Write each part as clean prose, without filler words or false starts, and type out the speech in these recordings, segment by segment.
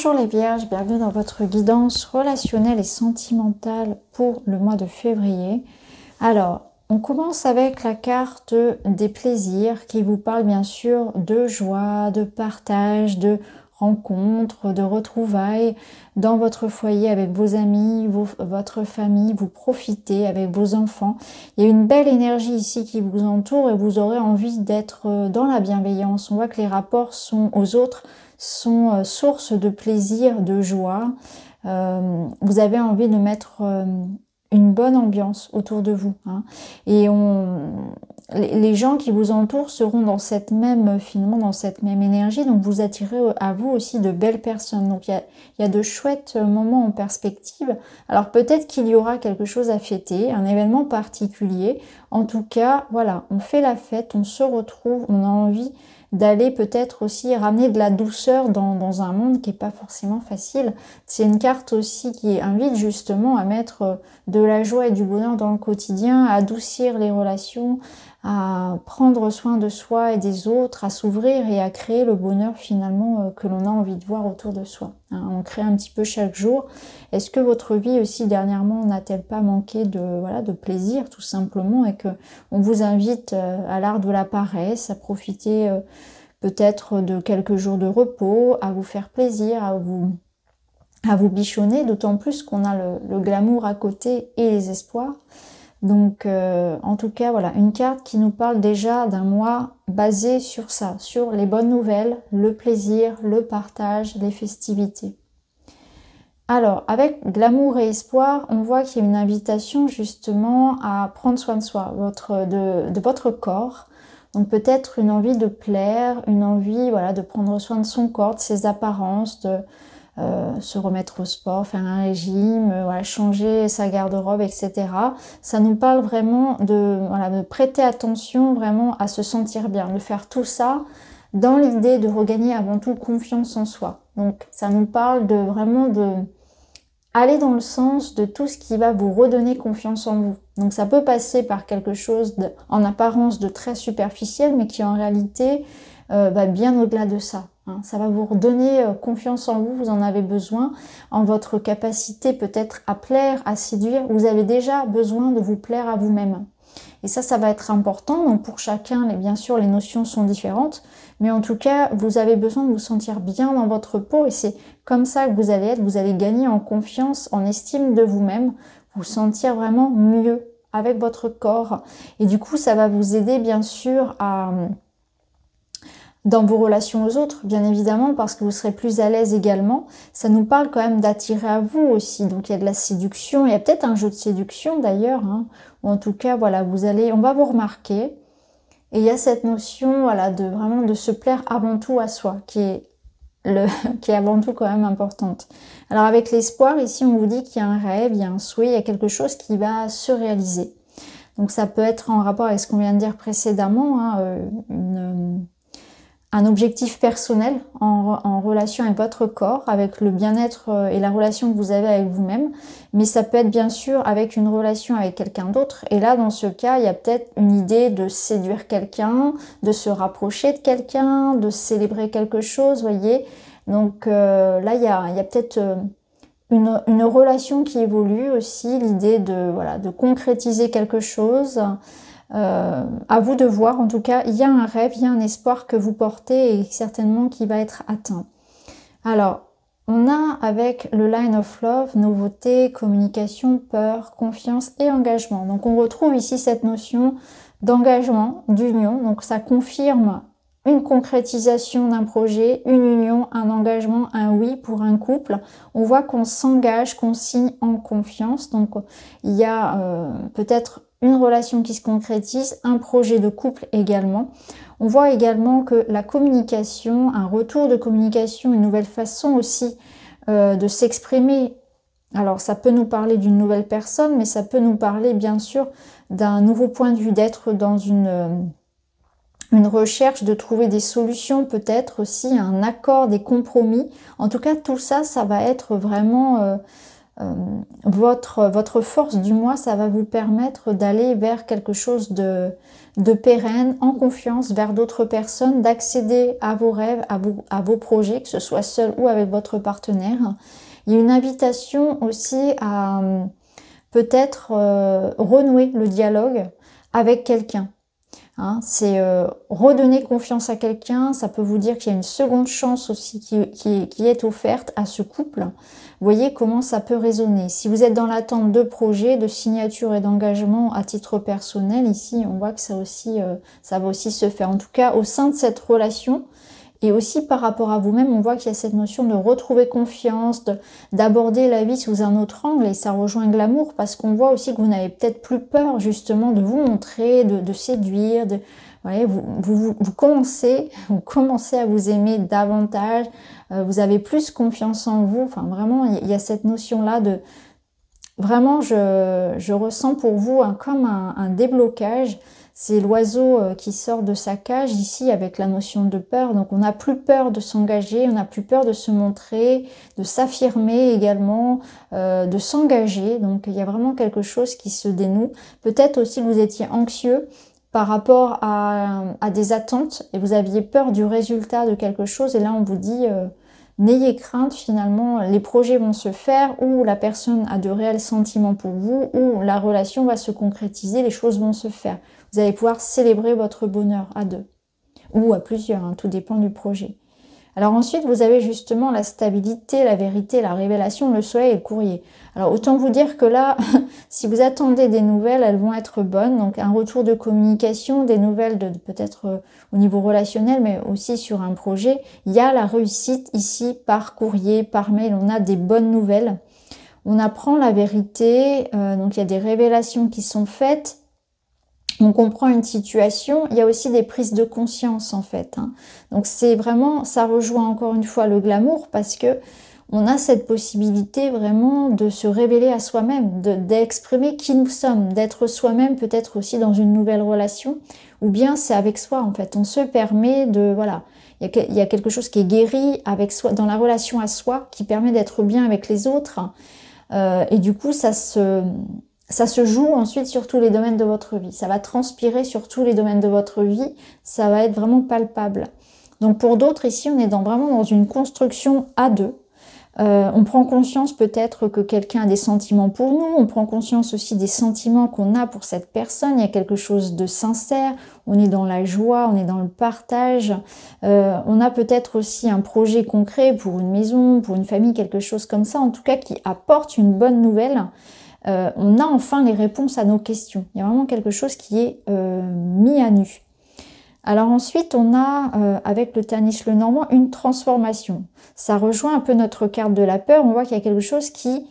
Bonjour les Vierges, bienvenue dans votre guidance relationnelle et sentimentale pour le mois de février. Alors, on commence avec la carte des plaisirs qui vous parle bien sûr de joie, de partage, de rencontres, de retrouvailles dans votre foyer avec vos amis, votre famille, vous profitez avec vos enfants. Il y a une belle énergie ici qui vous entoure et vous aurez envie d'être dans la bienveillance. On voit que les rapports aux autres sont source de plaisir, de joie. Vous avez envie de mettre une bonne ambiance autour de vous. Hein. Et les gens qui vous entourent seront dans cette même, finalement, dans cette même énergie. Donc vous attirez à vous aussi de belles personnes. Donc il y a de chouettes moments en perspective. Alors peut-être qu'il y aura quelque chose à fêter, un événement particulier. En tout cas, voilà, on fait la fête, on se retrouve, on a envie d'aller peut-être aussi ramener de la douceur dans un monde qui n'est pas forcément facile. C'est une carte aussi qui invite justement à mettre de la joie et du bonheur dans le quotidien, à adoucir les relations, à prendre soin de soi et des autres, à s'ouvrir et à créer le bonheur finalement que l'on a envie de voir autour de soi. Hein, on crée un petit peu chaque jour. Est-ce que votre vie aussi dernièrement n'a-t-elle pas manqué de plaisir tout simplement et que on vous invite à l'art de la paresse, à profiter peut-être de quelques jours de repos, à vous faire plaisir, à vous bichonner, d'autant plus qu'on a le glamour à côté et les espoirs. Donc en tout cas voilà, une carte qui nous parle déjà d'un mois basé sur ça, sur les bonnes nouvelles, le plaisir, le partage, les festivités. Alors avec glamour et espoir, on voit qu'il y a une invitation justement à prendre soin de soi, de votre corps. Donc peut-être une envie de plaire, une envie de prendre soin de son corps, de ses apparences, de se remettre au sport, faire un régime, changer sa garde-robe, etc. Ça nous parle vraiment de prêter attention vraiment à se sentir bien, de faire tout ça dans l'idée de regagner avant tout confiance en soi. Donc ça nous parle vraiment de aller dans le sens de tout ce qui va vous redonner confiance en vous. Donc ça peut passer par quelque chose en apparence de très superficiel, mais qui en réalité va bien au-delà de ça. Hein. Ça va vous redonner confiance en vous, vous en avez besoin, en votre capacité peut-être à plaire, à séduire. Vous avez déjà besoin de vous plaire à vous-même. Et ça va être important. Donc pour chacun, bien sûr, les notions sont différentes. Mais en tout cas, vous avez besoin de vous sentir bien dans votre peau. Et c'est comme ça que vous allez être. Vous allez gagner en confiance, en estime de vous-même. Vous sentir vraiment mieux avec votre corps. Et du coup, ça va vous aider, bien sûr, dans vos relations aux autres, bien évidemment, parce que vous serez plus à l'aise également. Ça nous parle quand même d'attirer à vous aussi. Donc il y a de la séduction, il y a peut-être un jeu de séduction d'ailleurs, hein, ou en tout cas, voilà, on va vous remarquer. Et il y a cette notion, vraiment de se plaire avant tout à soi, qui est avant tout quand même importante. Alors avec l'espoir, ici on vous dit qu'il y a un rêve, il y a un souhait, il y a quelque chose qui va se réaliser. Donc ça peut être en rapport avec ce qu'on vient de dire précédemment, hein, un objectif personnel en relation avec votre corps, avec le bien-être et la relation que vous avez avec vous-même, mais ça peut être bien sûr avec une relation avec quelqu'un d'autre, et là dans ce cas il y a peut-être une idée de séduire quelqu'un, de se rapprocher de quelqu'un, de célébrer quelque chose, voyez. Donc là il y a peut-être une relation qui évolue aussi, l'idée de concrétiser quelque chose. À vous de voir, en tout cas, il y a un rêve, il y a un espoir que vous portez et certainement qui va être atteint. Alors, on a avec le Line of Love, nouveauté, communication, peur, confiance et engagement. Donc on retrouve ici cette notion d'engagement, d'union. Donc ça confirme une concrétisation d'un projet, une union, un engagement, un oui pour un couple. On voit qu'on s'engage, qu'on signe en confiance. Donc il y a peut-être une relation qui se concrétise, un projet de couple également. On voit également que la communication, un retour de communication, une nouvelle façon aussi de s'exprimer. Alors ça peut nous parler d'une nouvelle personne, mais ça peut nous parler bien sûr d'un nouveau point de vue, d'être dans une recherche, de trouver des solutions, peut-être aussi un accord, des compromis. En tout cas, tout ça, ça va être vraiment votre force du mois, ça va vous permettre d'aller vers quelque chose de pérenne, en confiance, vers d'autres personnes, d'accéder à vos rêves, à vos projets, que ce soit seul ou avec votre partenaire. Il y a une invitation aussi à peut-être renouer le dialogue avec quelqu'un. Hein, c'est redonner confiance à quelqu'un, ça peut vous dire qu'il y a une seconde chance aussi qui est offerte à ce couple. Vous voyez comment ça peut résonner. Si vous êtes dans l'attente de projets, de signatures et d'engagement à titre personnel, ici on voit que ça va aussi se faire. En tout cas, au sein de cette relation, et aussi par rapport à vous-même, on voit qu'il y a cette notion de retrouver confiance, d'aborder la vie sous un autre angle, et ça rejoint l'amour, parce qu'on voit aussi que vous n'avez peut-être plus peur justement de vous montrer, de séduire, voyez, vous commencez à vous aimer davantage, vous avez plus confiance en vous, enfin vraiment il y a cette notion-là de... Vraiment, je ressens pour vous comme un déblocage. C'est l'oiseau qui sort de sa cage ici avec la notion de peur. Donc on n'a plus peur de s'engager, on n'a plus peur de se montrer, de s'affirmer également, de s'engager. Donc il y a vraiment quelque chose qui se dénoue. Peut-être aussi que vous étiez anxieux par rapport à des attentes et vous aviez peur du résultat de quelque chose. Et là on vous dit... n'ayez crainte, finalement, les projets vont se faire, ou la personne a de réels sentiments pour vous, ou la relation va se concrétiser, les choses vont se faire. Vous allez pouvoir célébrer votre bonheur à deux, ou à plusieurs, hein, tout dépend du projet. Alors ensuite, vous avez justement la stabilité, la vérité, la révélation, le soleil et le courrier. Alors autant vous dire que là, si vous attendez des nouvelles, elles vont être bonnes. Donc un retour de communication, des nouvelles peut-être au niveau relationnel, mais aussi sur un projet. Il y a la réussite ici par courrier, par mail, on a des bonnes nouvelles. On apprend la vérité, donc il y a des révélations qui sont faites. On comprend une situation, il y a aussi des prises de conscience en fait. Hein. Donc c'est vraiment, ça rejoint encore une fois le glamour parce que on a cette possibilité vraiment de se révéler à soi-même, d'exprimer qui nous sommes, d'être soi-même peut-être aussi dans une nouvelle relation, ou bien c'est avec soi en fait. On se permet de, voilà, il y a quelque chose qui est guéri avec soi, dans la relation à soi, qui permet d'être bien avec les autres. Et du coup, ça se joue ensuite sur tous les domaines de votre vie. Ça va transpirer sur tous les domaines de votre vie. Ça va être vraiment palpable. Donc pour d'autres, ici, on est vraiment dans une construction à deux. On prend conscience peut-être que quelqu'un a des sentiments pour nous. On prend conscience aussi des sentiments qu'on a pour cette personne. Il y a quelque chose de sincère. On est dans la joie, on est dans le partage. On a peut-être aussi un projet concret pour une maison, pour une famille, quelque chose comme ça. En tout cas, qui apporte une bonne nouvelle. On a enfin les réponses à nos questions. Il y a vraiment quelque chose qui est mis à nu. Alors ensuite, on a, avec le Tanis le Normand, une transformation. Ça rejoint un peu notre carte de la peur. On voit qu'il y a quelque chose qui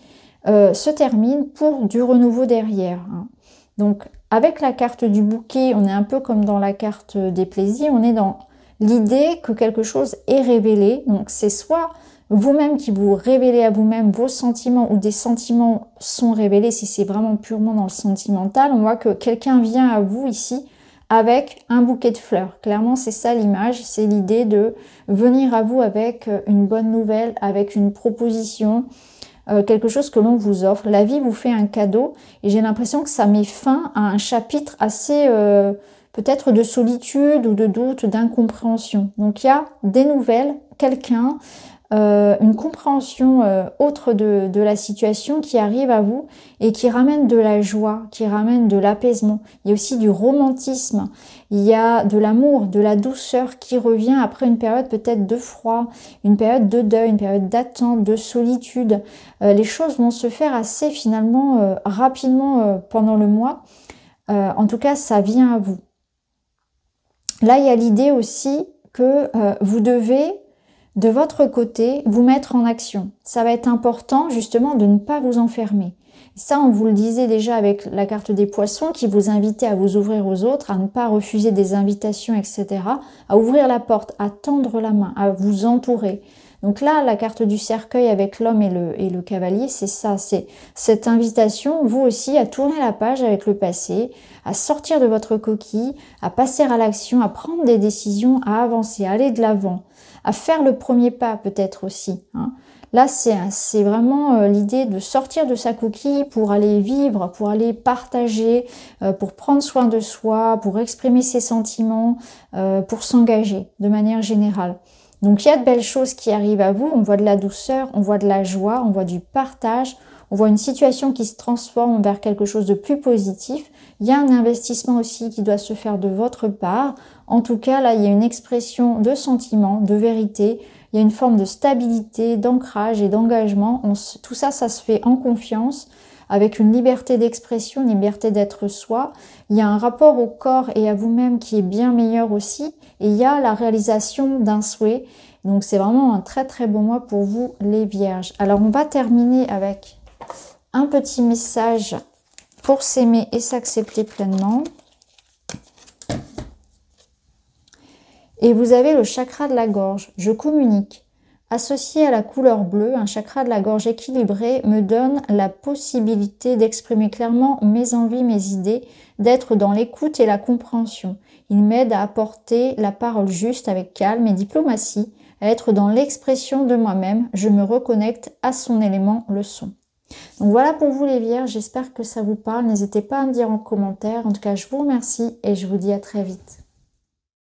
se termine pour du renouveau derrière. Hein. Donc, avec la carte du bouquet, on est un peu comme dans la carte des plaisirs. On est dans l'idée que quelque chose est révélé. Donc, c'est soit vous-même qui vous révélez à vous-même vos sentiments ou des sentiments sont révélés si c'est vraiment purement dans le sentimental. On voit que quelqu'un vient à vous ici avec un bouquet de fleurs. Clairement, c'est ça l'image, c'est l'idée de venir à vous avec une bonne nouvelle, avec une proposition, quelque chose que l'on vous offre. La vie vous fait un cadeau et j'ai l'impression que ça met fin à un chapitre assez peut-être de solitude ou de doute, d'incompréhension. Donc il y a des nouvelles, quelqu'un, une compréhension autre de la situation qui arrive à vous et qui ramène de la joie, qui ramène de l'apaisement. Il y a aussi du romantisme, il y a de l'amour, de la douceur qui revient après une période peut-être de froid, une période de deuil, une période d'attente, de solitude. Les choses vont se faire assez finalement rapidement pendant le mois. En tout cas, ça vient à vous. Là, il y a l'idée aussi que vous devez de votre côté, vous mettre en action. Ça va être important justement de ne pas vous enfermer. Ça, on vous le disait déjà avec la carte des poissons qui vous invitait à vous ouvrir aux autres, à ne pas refuser des invitations, etc. À ouvrir la porte, à tendre la main, à vous entourer. Donc là, la carte du cercueil avec l'homme et le cavalier, c'est ça, c'est cette invitation, vous aussi, à tourner la page avec le passé, à sortir de votre coquille, à passer à l'action, à prendre des décisions, à avancer, à aller de l'avant, à faire le premier pas peut-être aussi. Hein. Là, c'est vraiment l'idée de sortir de sa coquille pour aller vivre, pour aller partager, pour prendre soin de soi, pour exprimer ses sentiments, pour s'engager de manière générale. Donc, il y a de belles choses qui arrivent à vous. On voit de la douceur, on voit de la joie, on voit du partage, on voit une situation qui se transforme vers quelque chose de plus positif. Il y a un investissement aussi qui doit se faire de votre part. En tout cas, là, il y a une expression de sentiment, de vérité. Il y a une forme de stabilité, d'ancrage et d'engagement. Tout ça, ça se fait en confiance, avec une liberté d'expression, une liberté d'être soi. Il y a un rapport au corps et à vous-même qui est bien meilleur aussi. Et il y a la réalisation d'un souhait. Donc, c'est vraiment un très très beau mois pour vous, les Vierges. Alors, on va terminer avec un petit message pour s'aimer et s'accepter pleinement. Et vous avez le chakra de la gorge, je communique. Associé à la couleur bleue, un chakra de la gorge équilibré me donne la possibilité d'exprimer clairement mes envies, mes idées, d'être dans l'écoute et la compréhension. Il m'aide à apporter la parole juste avec calme et diplomatie, à être dans l'expression de moi-même. Je me reconnecte à son élément, le son. Donc voilà pour vous les Vierges, j'espère que ça vous parle. N'hésitez pas à me dire en commentaire. En tout cas, je vous remercie et je vous dis à très vite.